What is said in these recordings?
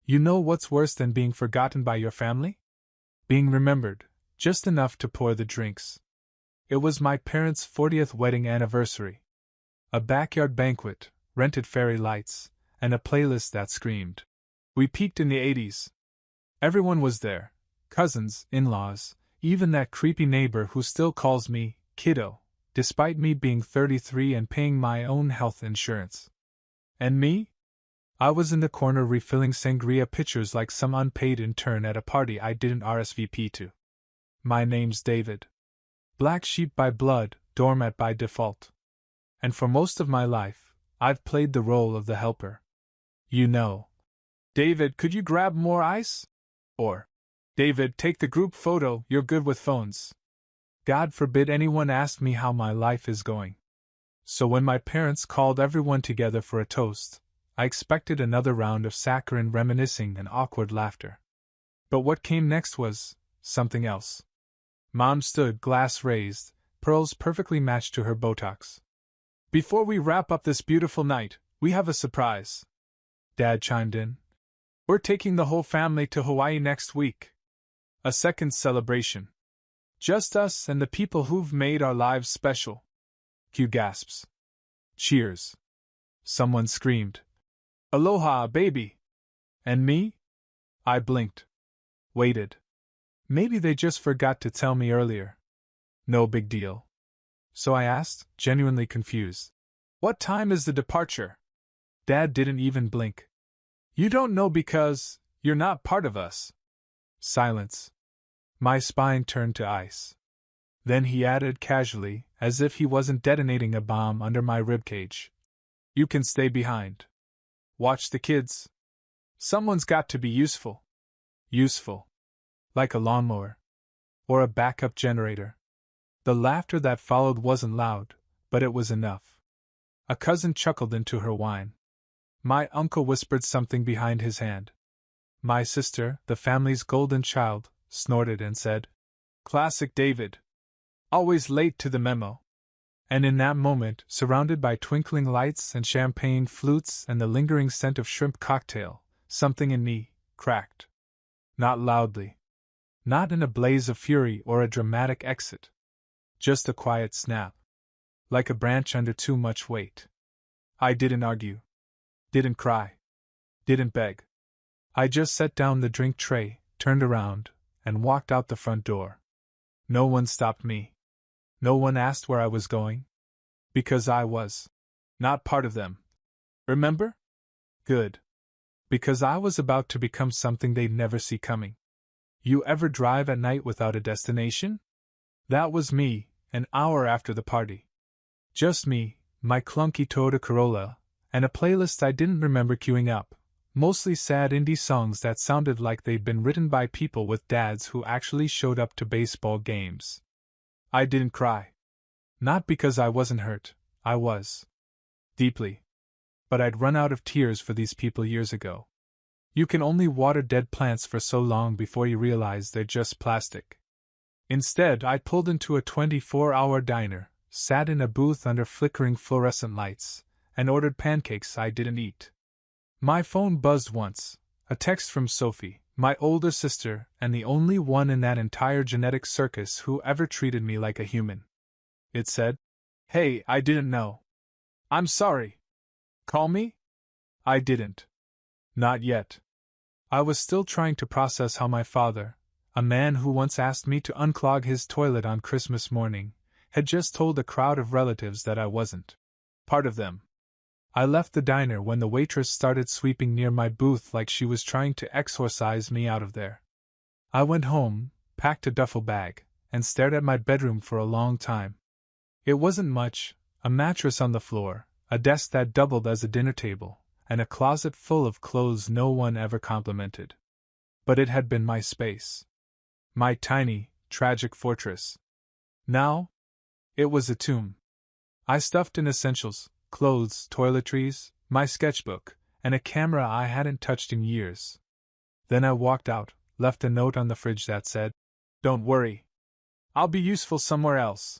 You know what's worse than being forgotten by your family? Being remembered, just enough to pour the drinks. It was my parents' 40th wedding anniversary. A backyard banquet, rented fairy lights, and a playlist that screamed. We peaked in the 80s. Everyone was there. Cousins, in-laws, even that creepy neighbor who still calls me kiddo, despite me being 33 and paying my own health insurance. And me? I was in the corner refilling sangria pitchers like some unpaid intern at a party I didn't RSVP to. My name's David. Black sheep by blood, doormat by default. And for most of my life, I've played the role of the helper. You know. David, could you grab more ice? Or, David, take the group photo, you're good with phones. God forbid anyone asked me how my life is going. So when my parents called everyone together for a toast, I expected another round of saccharine reminiscing and awkward laughter. But what came next was something else. Mom stood, glass raised, pearls perfectly matched to her Botox. Before we wrap up this beautiful night, we have a surprise. Dad chimed in. We're taking the whole family to Hawaii next week. A second celebration. Just us and the people who've made our lives special. Cue gasps. Cheers. Someone screamed. Aloha, baby. And me? I blinked. Waited. Maybe they just forgot to tell me earlier. No big deal. So I asked, genuinely confused. What time is the departure? Dad didn't even blink. You don't know because you're not part of us. Silence. My spine turned to ice. Then he added casually, as if he wasn't detonating a bomb under my ribcage. You can stay behind. Watch the kids. Someone's got to be useful. Useful. Like a lawnmower. Or a backup generator. The laughter that followed wasn't loud, but it was enough. A cousin chuckled into her wine. My uncle whispered something behind his hand. My sister, the family's golden child, snorted and said, Classic David. Always late to the memo. And in that moment, surrounded by twinkling lights and champagne flutes and the lingering scent of shrimp cocktail, something in me cracked. Not loudly. Not in a blaze of fury or a dramatic exit. Just a quiet snap. Like a branch under too much weight. I didn't argue. Didn't cry. Didn't beg. I just set down the drink tray, turned around, and walked out the front door. No one stopped me. No one asked where I was going. Because I was not part of them. Remember? Good. Because I was about to become something they'd never see coming. You ever drive at night without a destination? That was me, an hour after the party. Just me, my clunky Toyota Corolla, and a playlist I didn't remember queuing up, mostly sad indie songs that sounded like they'd been written by people with dads who actually showed up to baseball games. I didn't cry. Not because I wasn't hurt, I was. Deeply. But I'd run out of tears for these people years ago. You can only water dead plants for so long before you realize they're just plastic. Instead, I pulled into a 24-hour diner, sat in a booth under flickering fluorescent lights, and ordered pancakes I didn't eat. My phone buzzed once, a text from Sophie, my older sister and the only one in that entire genetic circus who ever treated me like a human. It said, Hey, I didn't know. I'm sorry. Call me? I didn't. Not yet. I was still trying to process how my father, a man who once asked me to unclog his toilet on Christmas morning, had just told a crowd of relatives that I wasn't part of them. I left the diner when the waitress started sweeping near my booth like she was trying to exorcise me out of there. I went home, packed a duffel bag, and stared at my bedroom for a long time. It wasn't much, a mattress on the floor, a desk that doubled as a dinner table, and a closet full of clothes no one ever complimented. But it had been my space. My tiny, tragic fortress. Now, it was a tomb. I stuffed in essentials, clothes, toiletries, my sketchbook, and a camera I hadn't touched in years. Then I walked out, left a note on the fridge that said, Don't worry. I'll be useful somewhere else.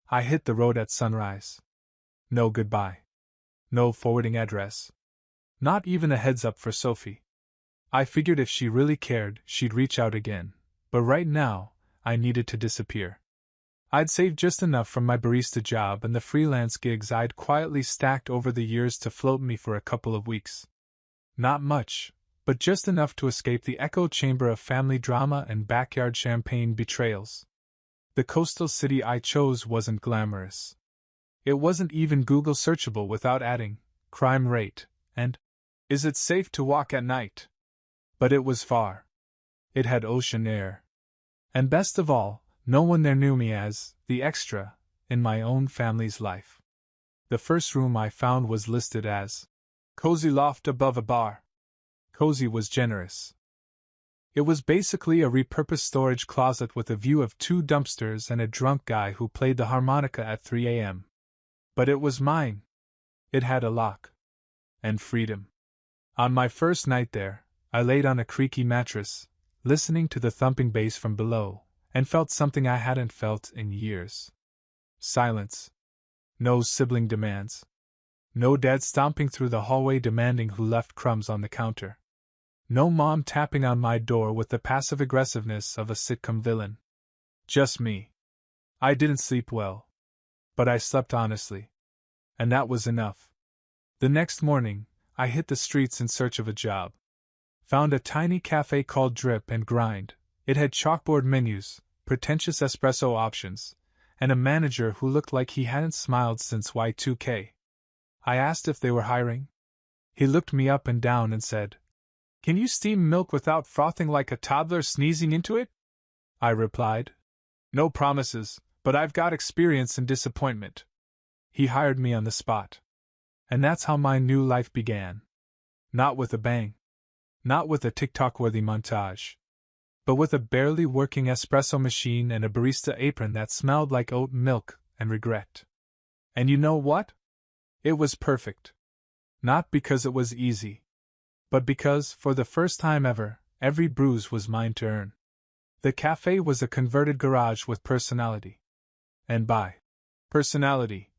I hit the road at sunrise. No goodbye. No forwarding address. Not even a heads up for Sophie. I figured if she really cared, she'd reach out again, but right now, I needed to disappear. I'd saved just enough from my barista job and the freelance gigs I'd quietly stacked over the years to float me for a couple of weeks. Not much, but just enough to escape the echo chamber of family drama and backyard champagne betrayals. The coastal city I chose wasn't glamorous. It wasn't even Google searchable without adding crime rate and is it safe to walk at night? But it was far. It had ocean air. And best of all, no one there knew me as the extra in my own family's life. The first room I found was listed as cozy loft above a bar. Cozy was generous. It was basically a repurposed storage closet with a view of 2 dumpsters and a drunk guy who played the harmonica at 3 a.m. But it was mine. It had a lock. And freedom. On my first night there, I laid on a creaky mattress, listening to the thumping bass from below, and felt something I hadn't felt in years. Silence. No sibling demands. No dad stomping through the hallway demanding who left crumbs on the counter. No mom tapping on my door with the passive aggressiveness of a sitcom villain. Just me. I didn't sleep well. But I slept honestly. And that was enough. The next morning, I hit the streets in search of a job. Found a tiny cafe called Drip and Grind. It had chalkboard menus, pretentious espresso options, and a manager who looked like he hadn't smiled since Y2K. I asked if they were hiring. He looked me up and down and said, "Can you steam milk without frothing like a toddler sneezing into it?" I replied, "No promises, but I've got experience in disappointment." He hired me on the spot. And that's how my new life began. Not with a bang. Not with a TikTok-worthy montage. But with a barely working espresso machine and a barista apron that smelled like oat milk and regret. And you know what? It was perfect. Not because it was easy. But because, for the first time ever, every bruise was mine to earn. The cafe was a converted garage with personality. And by personality,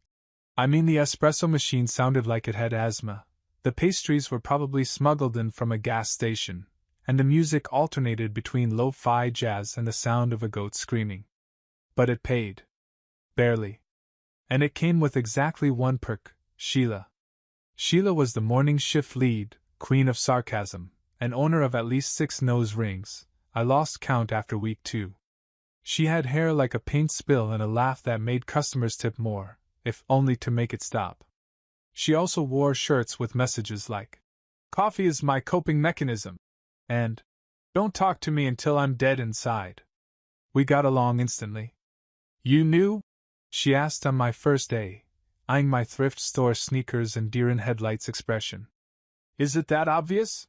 I mean the espresso machine sounded like it had asthma, the pastries were probably smuggled in from a gas station, and the music alternated between lo-fi jazz and the sound of a goat screaming. But it paid. Barely. And it came with exactly one perk, Sheila. Sheila was the morning shift lead, queen of sarcasm, and owner of at least 6 nose rings. I lost count after week 2. She had hair like a paint spill and a laugh that made customers tip more, if only to make it stop. She also wore shirts with messages like, "Coffee is my coping mechanism," and "Don't talk to me until I'm dead inside." We got along instantly. "You knew?" she asked on my first day, eyeing my thrift store sneakers and deer-in-headlights expression. "Is it that obvious?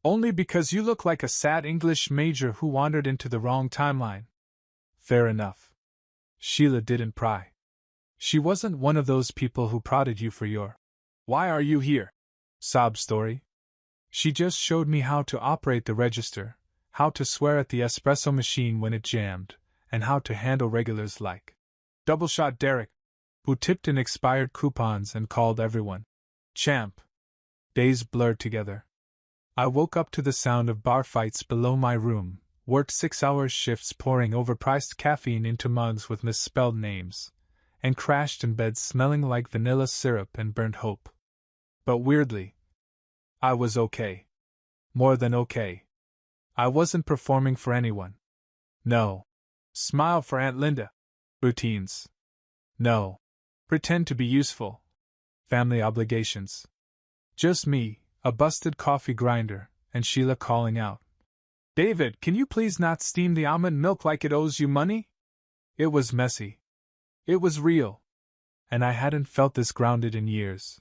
Only because you look like a sad English major who wandered into the wrong timeline." Fair enough. Sheila didn't pry. She wasn't one of those people who prodded you for your "Why are you here?" sob story. She just showed me how to operate the register, how to swear at the espresso machine when it jammed, and how to handle regulars like Doubleshot Derek, who tipped in expired coupons and called everyone champ. Days blurred together. I woke up to the sound of bar fights below my room, worked 6-hour shifts pouring overpriced caffeine into mugs with misspelled names, and crashed in bed smelling like vanilla syrup and burnt hope. But weirdly, I was okay. More than okay. I wasn't performing for anyone. No. Smile for Aunt Linda. Routines. No. Pretend to be useful. Family obligations. Just me, a busted coffee grinder, and Sheila calling out, "David, can you please not steam the almond milk like it owes you money?" It was messy. It was real. And I hadn't felt this grounded in years.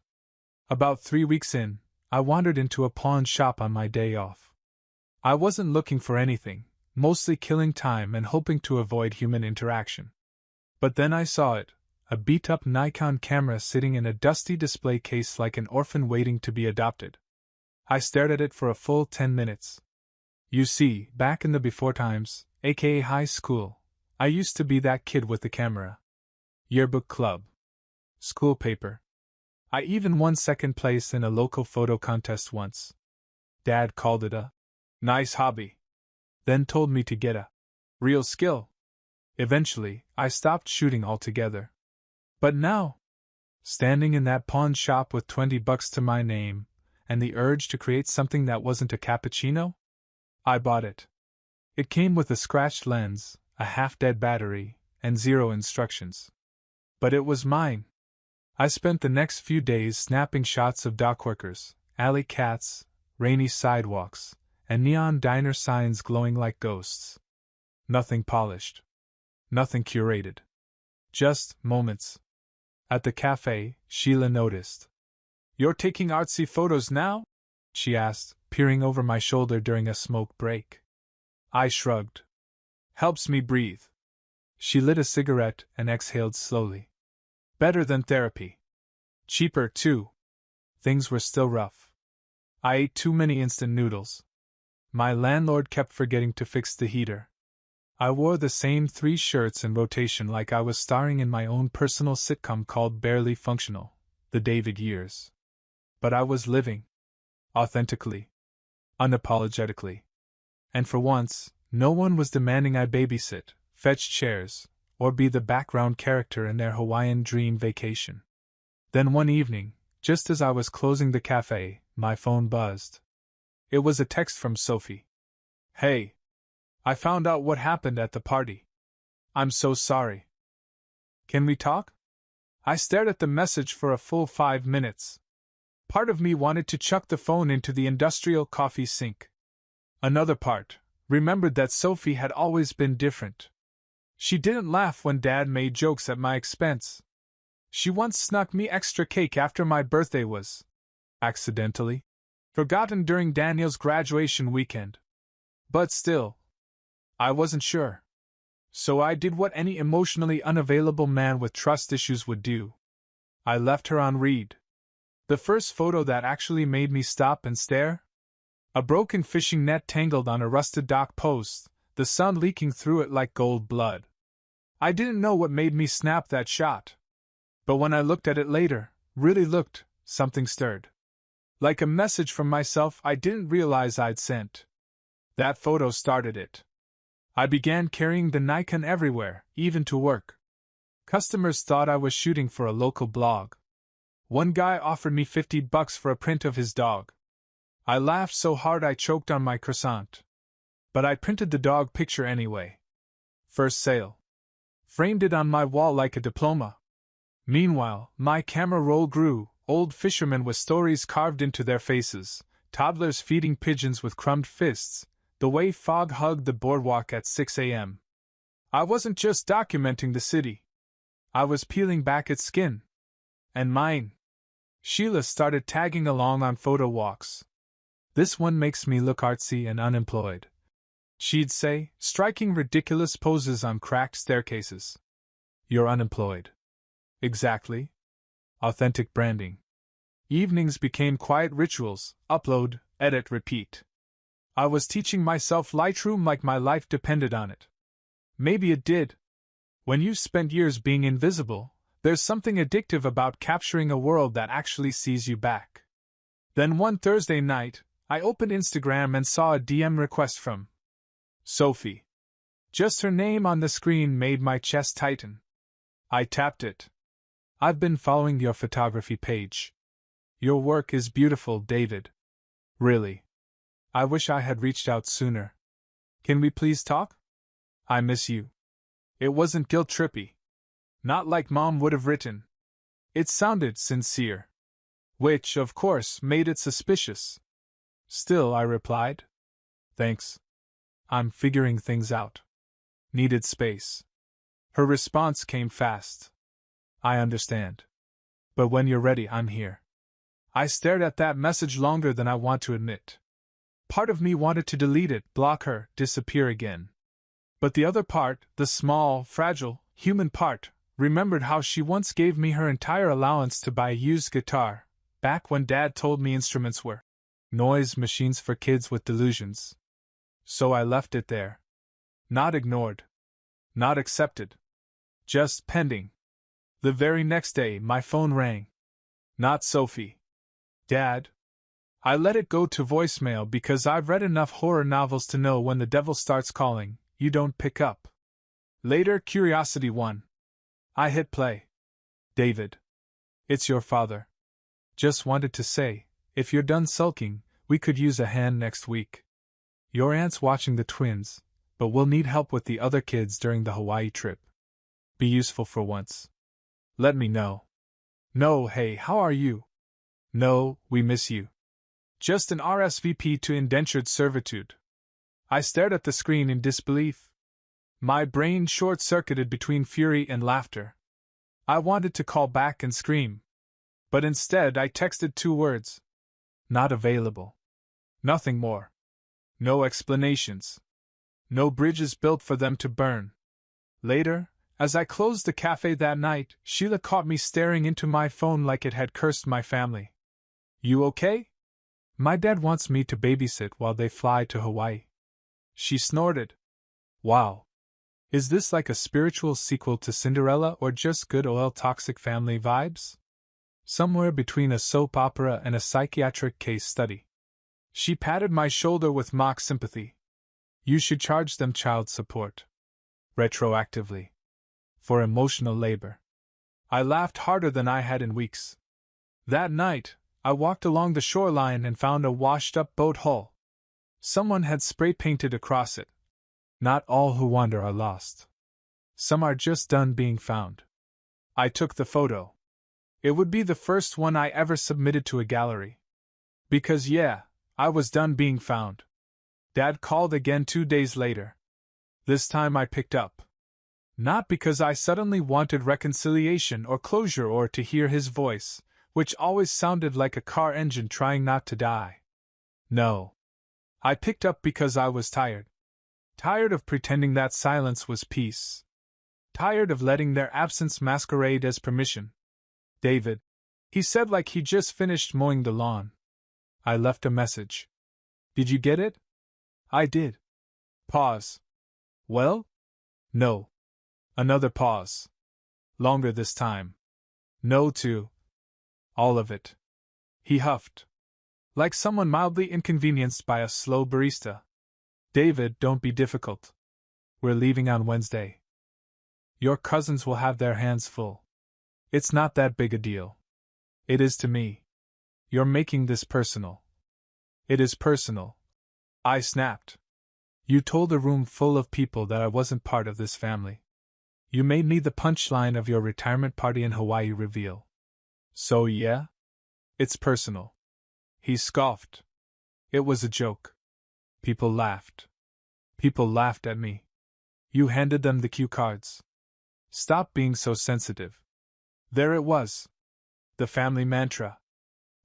About 3 weeks in, I wandered into a pawn shop on my day off. I wasn't looking for anything, mostly killing time and hoping to avoid human interaction. But then I saw it, a beat-up Nikon camera sitting in a dusty display case like an orphan waiting to be adopted. I stared at it for a full 10 minutes. You see, back in the before times, aka high school, I used to be that kid with the camera. Yearbook club. School paper. I even won second place in a local photo contest once. Dad called it a Nice hobby. Then told me to get a real skill. Eventually, I stopped shooting altogether. But now, standing in that pawn shop with $20 to my name, and the urge to create something that wasn't a cappuccino? I bought it. It came with a scratched lens, a half-dead battery, and 0 instructions. But it was mine. I spent the next few days snapping shots of dockworkers, alley cats, rainy sidewalks, and neon diner signs glowing like ghosts. Nothing polished. Nothing curated. Just moments. At the cafe, Sheila noticed. "You're taking artsy photos now?" she asked, peering over my shoulder during a smoke break. I shrugged. "Helps me breathe." She lit a cigarette and exhaled slowly. "Better than therapy. Cheaper, too." Things were still rough. I ate too many instant noodles. My landlord kept forgetting to fix the heater. I wore the same 3 shirts in rotation like I was starring in my own personal sitcom called Barely Functional, The David Years. But I was living. Authentically. Unapologetically. And for once, no one was demanding I babysit, fetch chairs, or be the background character in their Hawaiian dream vacation. Then one evening, just as I was closing the cafe, my phone buzzed. It was a text from Sophie. "Hey. I found out what happened at the party. I'm so sorry. Can we talk?" I stared at the message for a full 5 minutes. Part of me wanted to chuck the phone into the industrial coffee sink. Another part remembered that Sophie had always been different. She didn't laugh when Dad made jokes at my expense. She once snuck me extra cake after my birthday was, accidentally, forgotten during Daniel's graduation weekend. But still, I wasn't sure. So I did what any emotionally unavailable man with trust issues would do. I left her on read. The first photo that actually made me stop and stare? A broken fishing net tangled on a rusted dock post, the sun leaking through it like gold blood. I didn't know what made me snap that shot. But when I looked at it later, really looked, something stirred. Like a message from myself I didn't realize I'd sent. That photo started it. I began carrying the Nikon everywhere, even to work. Customers thought I was shooting for a local blog. One guy offered me $50 for a print of his dog. I laughed so hard I choked on my croissant. But I printed the dog picture anyway. First sale. Framed it on my wall like a diploma. Meanwhile, my camera roll grew, old fishermen with stories carved into their faces, toddlers feeding pigeons with crumbed fists, the way fog hugged the boardwalk at 6 a.m. I wasn't just documenting the city. I was peeling back its skin. And mine. Sheila started tagging along on photo walks. "This one makes me look artsy and unemployed," she'd say, striking ridiculous poses on cracked staircases. "You're unemployed." Exactly. Authentic branding. Evenings became quiet rituals: upload, edit, repeat. I was teaching myself Lightroom like my life depended on it. Maybe it did. When you've spent years being invisible, there's something addictive about capturing a world that actually sees you back. Then one Thursday night, I opened Instagram and saw a DM request from Sophie. Just her name on the screen made my chest tighten. I tapped it. "I've been following your photography page. Your work is beautiful, David. Really. I wish I had reached out sooner. Can we please talk? I miss you." It wasn't guilt-trippy. Not like Mom would have written. It sounded sincere. Which, of course, made it suspicious. Still, I replied. "Thanks. I'm figuring things out. Needed space." Her response came fast. "I understand. But when you're ready, I'm here." I stared at that message longer than I want to admit. Part of me wanted to delete it, block her, disappear again. But the other part, the small, fragile, human part, remembered how she once gave me her entire allowance to buy a used guitar, back when Dad told me instruments were noise machines for kids with delusions. So I left it there. Not ignored. Not accepted. Just pending. The very next day, my phone rang. Not Sophie. "Dad?" I let it go to voicemail because I've read enough horror novels to know when the devil starts calling, you don't pick up. Later, Curiosity 1. I hit play. David. It's your father. Just wanted to say, if you're done sulking, we could use a hand next week. Your aunt's watching the twins, but we'll need help with the other kids during the Hawaii trip. Be useful for once. Let me know. No, hey, how are you? No, we miss you. Just an RSVP to indentured servitude. I stared at the screen in disbelief. My brain short-circuited between fury and laughter. I wanted to call back and scream. But instead I texted 2 words. Not available. Nothing more. No explanations. No bridges built for them to burn. Later, as I closed the cafe that night, Sheila caught me staring into my phone like it had cursed my family. You okay? My dad wants me to babysit while they fly to Hawaii. She snorted. Wow. Is this like a spiritual sequel to Cinderella or just good old toxic family vibes? Somewhere between a soap opera and a psychiatric case study. She patted my shoulder with mock sympathy. You should charge them child support. Retroactively. For emotional labor. I laughed harder than I had in weeks. That night, I walked along the shoreline and found a washed-up boat hull. Someone had spray-painted across it. Not all who wander are lost. Some are just done being found. I took the photo. It would be the first one I ever submitted to a gallery. Because yeah, I was done being found. Dad called again 2 days later. This time I picked up. Not because I suddenly wanted reconciliation or closure or to hear his voice, which always sounded like a car engine trying not to die. No. I picked up because I was tired. Tired of pretending that silence was peace. Tired of letting their absence masquerade as permission. David. He said like he just finished mowing the lawn. I left a message. Did you get it? I did. Pause. Well? No. Another pause. Longer this time. No to all of it. He huffed. Like someone mildly inconvenienced by a slow barista. David, don't be difficult. We're leaving on Wednesday. Your cousins will have their hands full. It's not that big a deal. It is to me. You're making this personal. It is personal. I snapped. You told a room full of people that I wasn't part of this family. You made me the punchline of your retirement party in Hawaii reveal. So yeah? It's personal. He scoffed. It was a joke. People laughed. People laughed at me. You handed them the cue cards. Stop being so sensitive. There it was. The family mantra.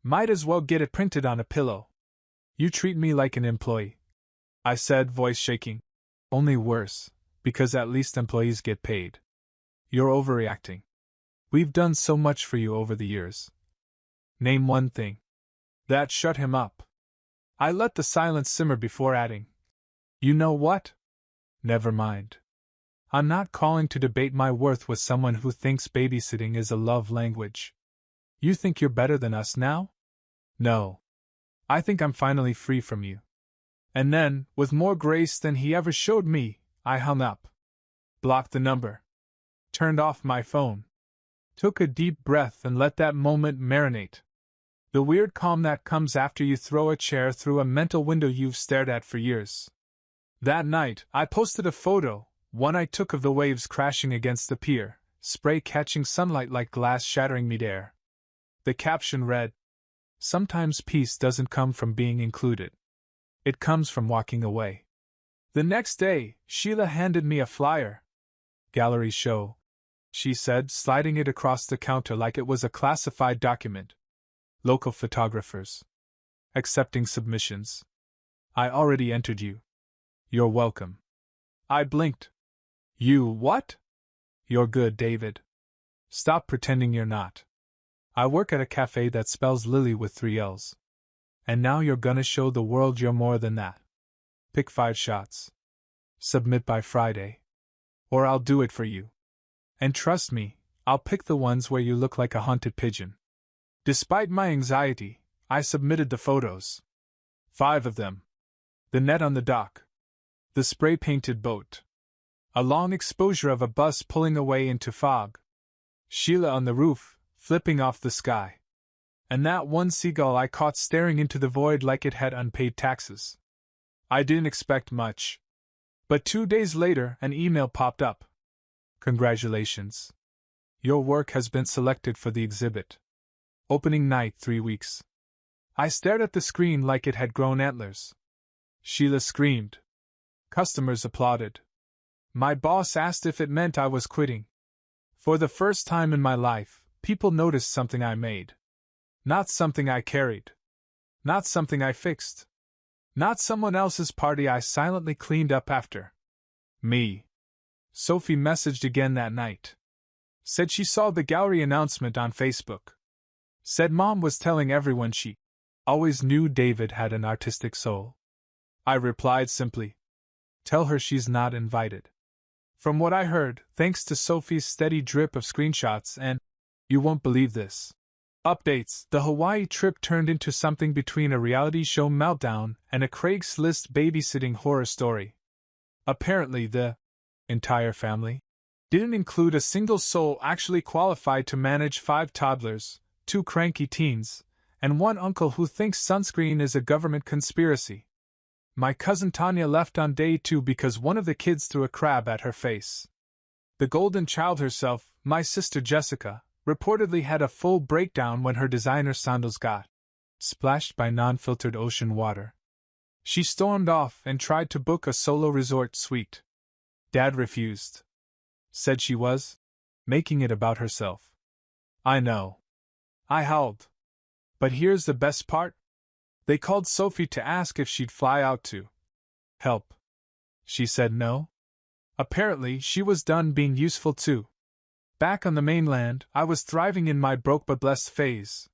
Might as well get it printed on a pillow. You treat me like an employee. I said, voice shaking. Only worse, because at least employees get paid. You're overreacting. We've done so much for you over the years. Name one thing. That shut him up. I let the silence simmer before adding. You know what? Never mind. I'm not calling to debate my worth with someone who thinks babysitting is a love language. You think you're better than us now? No. I think I'm finally free from you. And then, with more grace than he ever showed me, I hung up. Blocked the number. Turned off my phone. Took a deep breath and let that moment marinate. The weird calm that comes after you throw a chair through a mental window you've stared at for years. That night, I posted a photo, one I took of the waves crashing against the pier, spray catching sunlight like glass shattering midair. The caption read, Sometimes peace doesn't come from being included. It comes from walking away. The next day, Sheila handed me a flyer. Gallery show, she said, sliding it across the counter like it was a classified document. Local photographers. Accepting submissions. I already entered you. You're welcome. I blinked. You what? You're good, David. Stop pretending you're not. I work at a cafe that spells Lily with 3 L's. And now you're gonna show the world you're more than that. Pick 5 shots. Submit by Friday. Or I'll do it for you. And trust me, I'll pick the ones where you look like a haunted pigeon. Despite my anxiety, I submitted the photos. 5 of them. The net on the dock. The spray-painted boat. A long exposure of a bus pulling away into fog. Sheila on the roof, flipping off the sky. And that one seagull I caught staring into the void like it had unpaid taxes. I didn't expect much. But 2 days later, an email popped up. Congratulations. Your work has been selected for the exhibit. Opening night 3 weeks. I stared at the screen like it had grown antlers. Sheila screamed. Customers applauded. My boss asked if it meant I was quitting. For the first time in my life, people noticed something I made. Not something I carried. Not something I fixed. Not someone else's party I silently cleaned up after. Me. Sophie messaged again that night. Said she saw the gallery announcement on Facebook. Said Mom was telling everyone she always knew David had an artistic soul. I replied simply, tell her she's not invited. From what I heard, thanks to Sophie's steady drip of screenshots and, you won't believe this, updates, the Hawaii trip turned into something between a reality show meltdown and a Craigslist babysitting horror story. Apparently the entire family didn't include a single soul actually qualified to manage 5 toddlers, 2 cranky teens, and 1 uncle who thinks sunscreen is a government conspiracy. My cousin Tanya left on day 2 because one of the kids threw a crab at her face. The golden child herself, my sister Jessica, reportedly had a full breakdown when her designer sandals got splashed by non-filtered ocean water. She stormed off and tried to book a solo resort suite. Dad refused. Said she was making it about herself. I know. I howled. But here's the best part. They called Sophie to ask if she'd fly out to help. She said no. Apparently, she was done being useful too. Back on the mainland, I was thriving in my broke but blessed phase.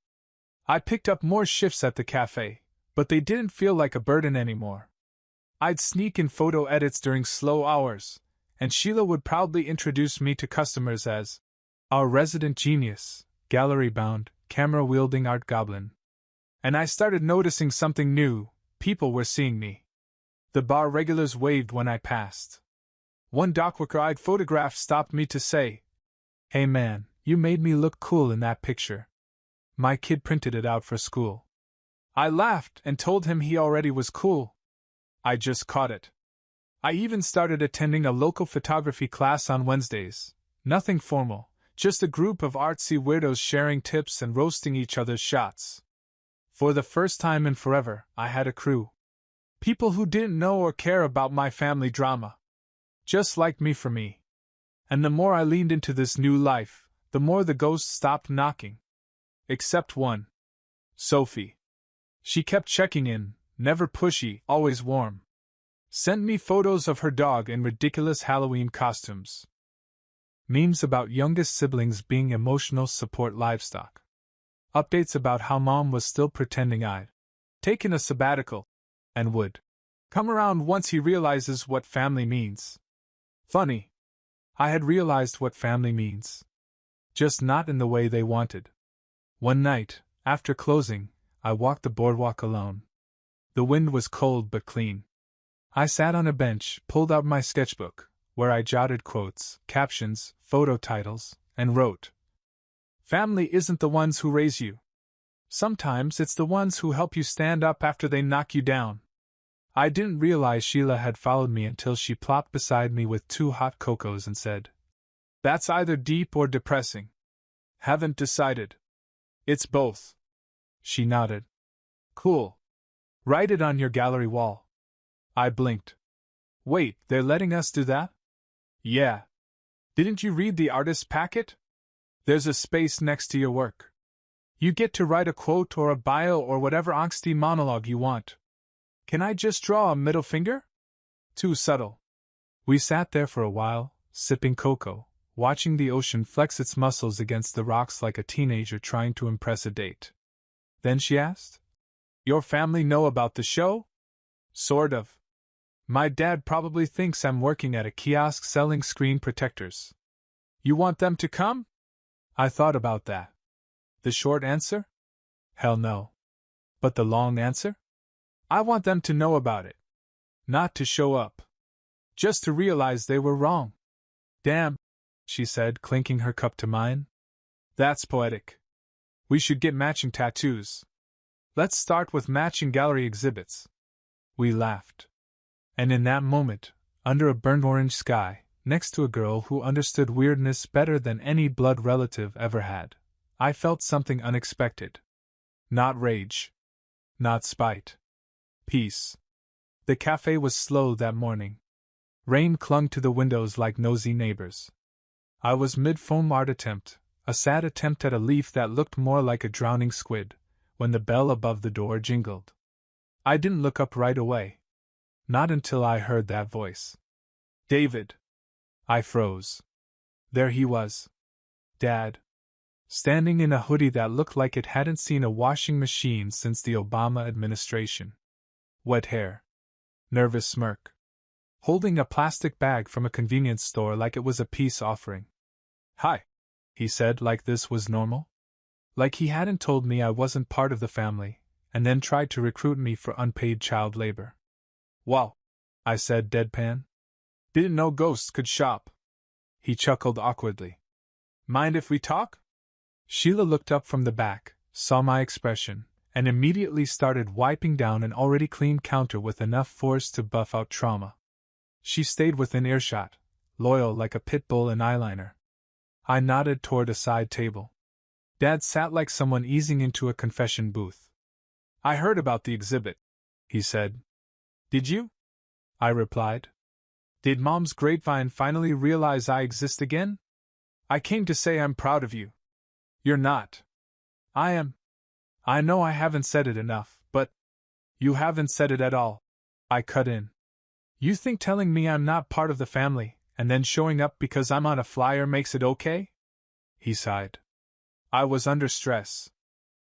I picked up more shifts at the cafe, but they didn't feel like a burden anymore. I'd sneak in photo edits during slow hours, and Sheila would proudly introduce me to customers as our resident genius, gallery-bound, camera-wielding art goblin. And I started noticing something new. People were seeing me. The bar regulars waved when I passed. One dockworker I'd photographed stopped me to say, "Hey man, you made me look cool in that picture. My kid printed it out for school." I laughed and told him he already was cool. I just caught it. I even started attending a local photography class on Wednesdays. Nothing formal, just a group of artsy weirdos sharing tips and roasting each other's shots. For the first time in forever, I had a crew. People who didn't know or care about my family drama. Just liked me for me. And the more I leaned into this new life, the more the ghosts stopped knocking. Except one. Sophie. She kept checking in, never pushy, always warm. Sent me photos of her dog in ridiculous Halloween costumes. Memes about youngest siblings being emotional support livestock. Updates about how Mom was still pretending I'd taken a sabbatical and would come around once he realizes what family means. Funny. I had realized what family means. Just not in the way they wanted. One night, after closing, I walked the boardwalk alone. The wind was cold but clean. I sat on a bench, pulled out my sketchbook, where I jotted quotes, captions, photo titles, and wrote, "Family isn't the ones who raise you. Sometimes it's the ones who help you stand up after they knock you down." I didn't realize Sheila had followed me until she plopped beside me with 2 hot cocos and said, "That's either deep or depressing." "Haven't decided." "It's both." She nodded. "Cool. Write it on your gallery wall." I blinked. "Wait, they're letting us do that?" "Yeah. Didn't you read the artist's packet? There's a space next to your work. You get to write a quote or a bio or whatever angsty monologue you want. Can I just draw a middle finger?" Too subtle. We sat there for a while, sipping cocoa, watching the ocean flex its muscles against the rocks like a teenager trying to impress a date. Then she asked, "Your family know about the show?" "Sort of. My dad probably thinks I'm working at a kiosk selling screen protectors." "You want them to come?" I thought about that. The short answer? Hell no. But the long answer? I want them to know about it. Not to show up. Just to realize they were wrong. Damn, she said, clinking her cup to mine. That's poetic. We should get matching tattoos. Let's start with matching gallery exhibits. We laughed. And in that moment, under a burnt orange sky, next to a girl who understood weirdness better than any blood relative ever had, I felt something unexpected. Not rage. Not spite. Peace. The cafe was slow that morning. Rain clung to the windows like nosy neighbors. I was mid-foam art attempt, a sad attempt at a leaf that looked more like a drowning squid, when the bell above the door jingled. I didn't look up right away. Not until I heard that voice. David. I froze. There he was. Dad. Standing in a hoodie that looked like it hadn't seen a washing machine since the Obama administration. Wet hair. Nervous smirk. Holding a plastic bag from a convenience store like it was a peace offering. Hi, he said, like this was normal. Like he hadn't told me I wasn't part of the family, and then tried to recruit me for unpaid child labor. Well, I said deadpan. Didn't know ghosts could shop. He chuckled awkwardly. Mind if we talk? Sheila looked up from the back, saw my expression, and immediately started wiping down an already clean counter with enough force to buff out trauma. She stayed within earshot, loyal like a pit bull in eyeliner. I nodded toward a side table. Dad sat like someone easing into a confession booth. I heard about the exhibit, he said. Did you? I replied. Did Mom's grapevine finally realize I exist again? I came to say I'm proud of you. You're not. I am. I know I haven't said it enough, but you haven't said it at all. I cut in. You think telling me I'm not part of the family, and then showing up because I'm on a flyer makes it okay? He sighed. I was under stress.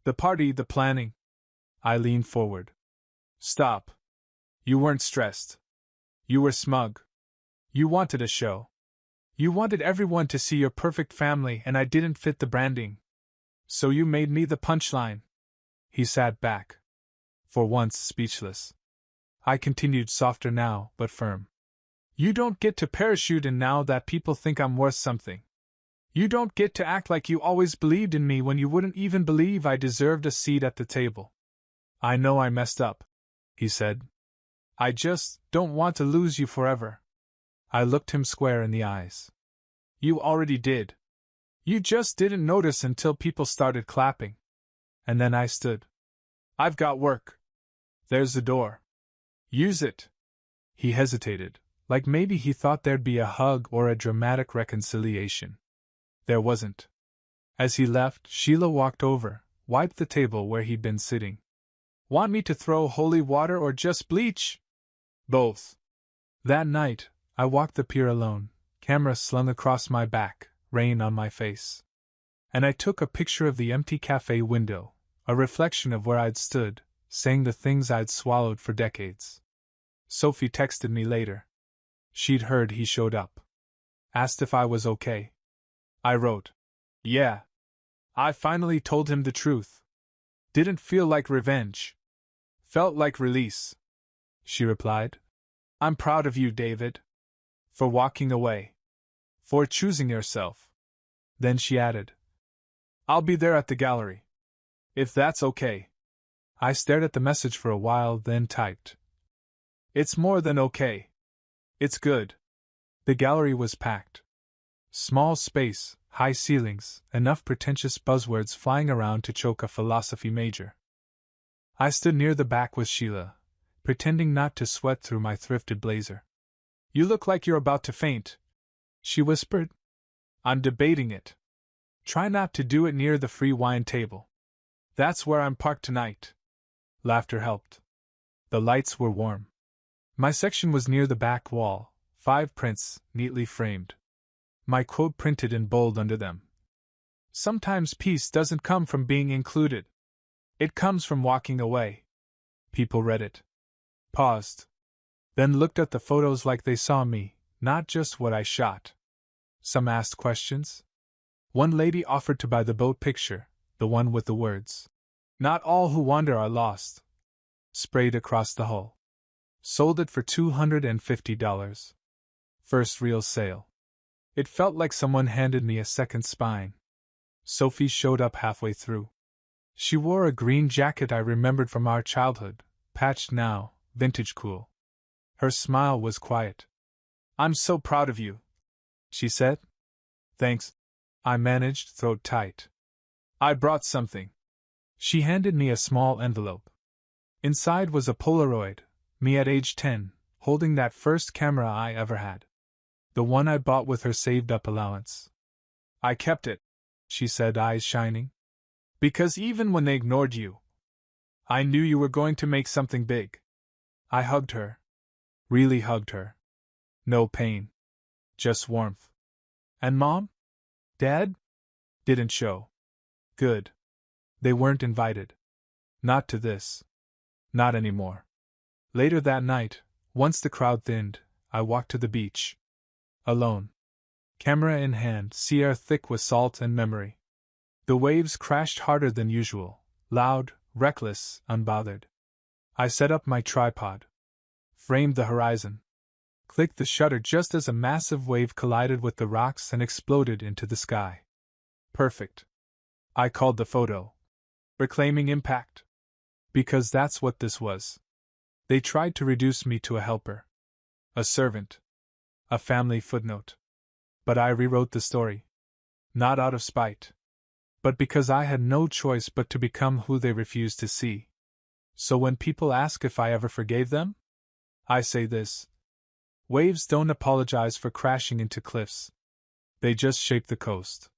The party, the planning. I leaned forward. Stop. You weren't stressed. You were smug. You wanted a show. You wanted everyone to see your perfect family, and I didn't fit the branding. So you made me the punchline. He sat back. For once speechless. I continued, softer now, but firm. You don't get to parachute in now that people think I'm worth something. You don't get to act like you always believed in me when you wouldn't even believe I deserved a seat at the table. I know I messed up, he said. I just don't want to lose you forever. I looked him square in the eyes. You already did. You just didn't notice until people started clapping. And then I stood. I've got work. There's the door. Use it. He hesitated, like maybe he thought there'd be a hug or a dramatic reconciliation. There wasn't. As he left, Sheila walked over, wiped the table where he'd been sitting. Want me to throw holy water or just bleach? Both. That night, I walked the pier alone, camera slung across my back, rain on my face. And I took a picture of the empty cafe window, a reflection of where I'd stood, saying the things I'd swallowed for decades. Sophie texted me later. She'd heard he showed up. Asked if I was okay. I wrote, yeah. I finally told him the truth. Didn't feel like revenge. Felt like release. She replied. I'm proud of you, David. For walking away. For choosing yourself. Then she added, I'll be there at the gallery. If that's okay. I stared at the message for a while, then typed. It's more than okay. It's good. The gallery was packed. Small space, high ceilings, enough pretentious buzzwords flying around to choke a philosophy major. I stood near the back with Sheila, pretending not to sweat through my thrifted blazer. You look like you're about to faint, she whispered. I'm debating it. Try not to do it near the free wine table. That's where I'm parked tonight. Laughter helped. The lights were warm. My section was near the back wall, 5 prints, neatly framed. My quote printed in bold under them. Sometimes peace doesn't come from being included. It comes from walking away. People read it. Paused. Then looked at the photos like they saw me, not just what I shot. Some asked questions. One lady offered to buy the boat picture, the one with the words, Not all who wander are lost. Sprayed across the hull. Sold it for $250. First real sale. It felt like someone handed me a second spine. Sophie showed up halfway through. She wore a green jacket I remembered from our childhood, patched now, vintage cool. Her smile was quiet. "I'm so proud of you," she said. "Thanks," I managed, throat tight. "I brought something." She handed me a small envelope. Inside was a Polaroid, me at age 10, holding that first camera I ever had. The one I bought with her saved-up allowance. "I kept it," she said, eyes shining. "Because even when they ignored you, I knew you were going to make something big." I hugged her. Really hugged her. No pain. Just warmth. "And Mom? Dad?" "Didn't show." "Good. They weren't invited. Not to this. Not anymore." Later that night, once the crowd thinned, I walked to the beach. Alone. Camera in hand, sea air thick with salt and memory. The waves crashed harder than usual, loud, reckless, unbothered. I set up my tripod. Framed the horizon. Clicked the shutter just as a massive wave collided with the rocks and exploded into the sky. Perfect. I called the photo Reclaiming Impact. Because that's what this was. They tried to reduce me to a helper. A servant. A family footnote. But I rewrote the story. Not out of spite. But because I had no choice but to become who they refused to see. So when people ask if I ever forgave them, I say this. Waves don't apologize for crashing into cliffs. They just shape the coast.